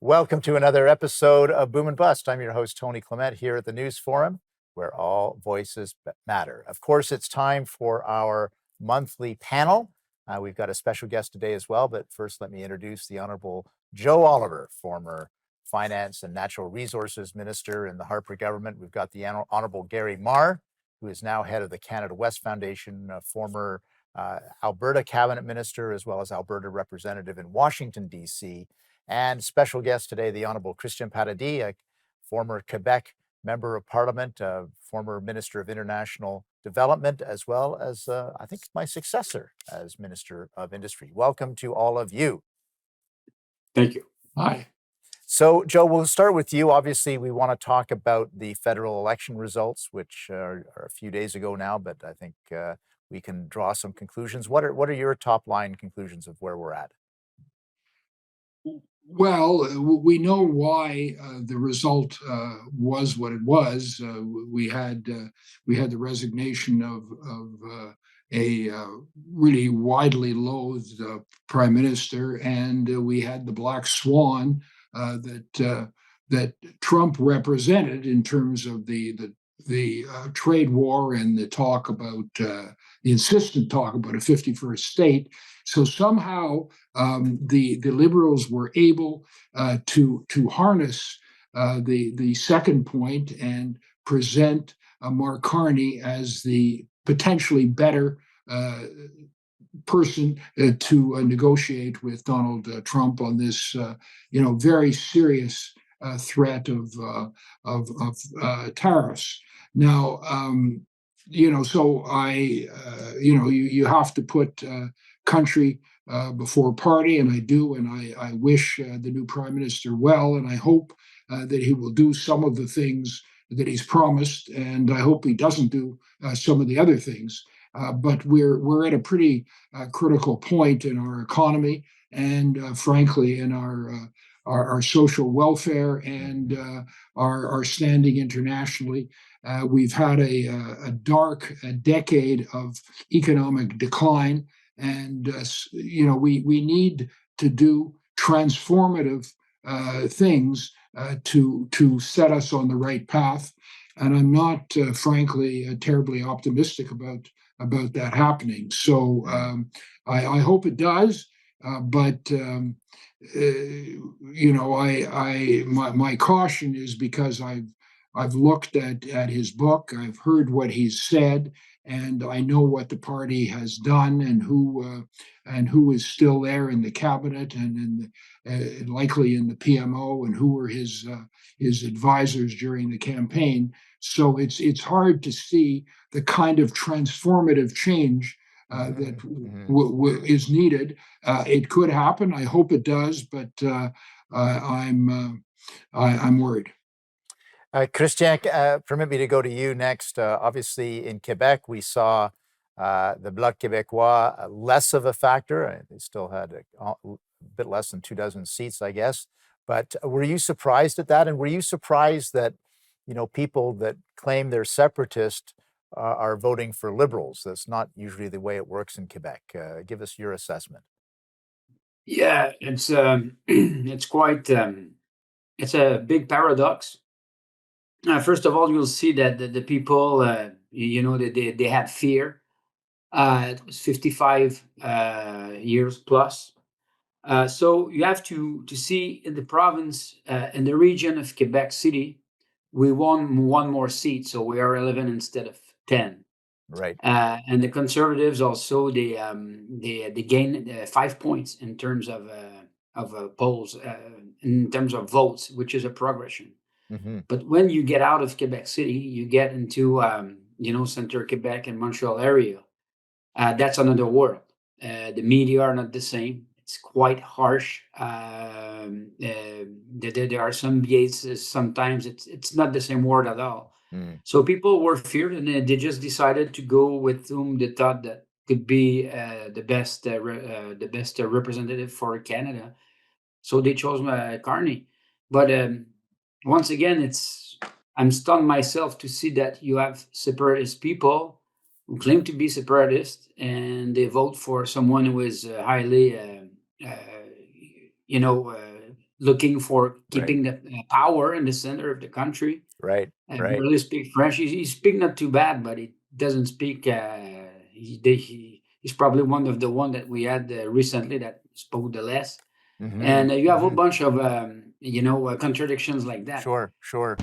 Welcome to another episode of Boom and Bust. I'm your host, Tony Clement, here at the News Forum, where all voices matter. Of course, it's time for our monthly panel. We've got a special guest today as well, but first let me introduce the Honorable Joe Oliver, former Finance and Natural Resources Minister in the Harper government. We've got the Honorable Gary Marr, who is now head of the Canada West Foundation, former Alberta Cabinet Minister, as well as Alberta Representative in Washington, D.C., and special guest today, the Honorable Christian Paradis, a former Quebec Member of Parliament, former Minister of International Development, as well as, I think, my successor as Minister of Industry. Welcome to all of you. Thank you. Hi. So, Joe, we'll start with you. Obviously, we want to talk about the federal election results, which are a few days ago now, but I think we can draw some conclusions. What are your top line conclusions of where we're at? Well, we know why the result was what it was. We had the resignation of a really widely loathed prime minister, and we had the black swan that Trump represented in terms of the trade war and the talk about the insistent talk about a 51st state. So somehow the Liberals were able to harness the second point and present Mark Carney as the potentially better person to negotiate with Donald Trump on this, very serious threat of tariffs. Now, so you have to put country before party, and I do, and I wish the new prime minister well, and I hope that he will do some of the things that he's promised, and I hope he doesn't do some of the other things. But we're at a pretty critical point in our economy, and frankly, in our social welfare and our standing internationally. We've had a dark decade of economic decline, and we need to do transformative things to set us on the right path. And I'm not, frankly, terribly optimistic about that happening. So I hope it does, but my caution is because I've looked at his book, I've heard what he's said, and I know what the party has done and who is still there in the cabinet and likely in the PMO, and who were his advisors during the campaign. So it's hard to see the kind of transformative change that is needed. It could happen. I hope it does, but I'm worried. Christian, permit me to go to you next. Obviously, in Quebec, we saw the Bloc Québécois less of a factor. They still had a bit less than 24 seats, I guess. But were you surprised at that? And were you surprised that, people that claim they're separatist are voting for Liberals? That's not usually the way it works in Quebec. Give us your assessment. Yeah, it's it's quite it's a big paradox. First of all, you'll see that the people, they had fear. It was 55 years plus. So you have to see in the province, in the region of Quebec City, we won one more seat, so we are 11 instead of 10. Right. And the Conservatives also they gained 5 points in terms of polls, in terms of votes, which is a progression. Mm-hmm. But when you get out of Quebec City, you get into Center Quebec and Montreal area. That's another world. The media are not the same. It's quite harsh. There are some biases. Sometimes it's not the same word at all. Mm. So people were feared, and they just decided to go with whom they thought that could be the best representative for Canada. So they chose Carney. But once again, I'm stunned myself to see that you have separatist people who claim to be separatist, and they vote for someone who is highly, looking for keeping the power in the center of the country. Right. And Right. barely speak French. He speak not too bad, but he doesn't speak. He's probably one of the one that we had recently that spoke the less. Mhm. And you have a Mhm. bunch of contradictions like that. Sure. Sure.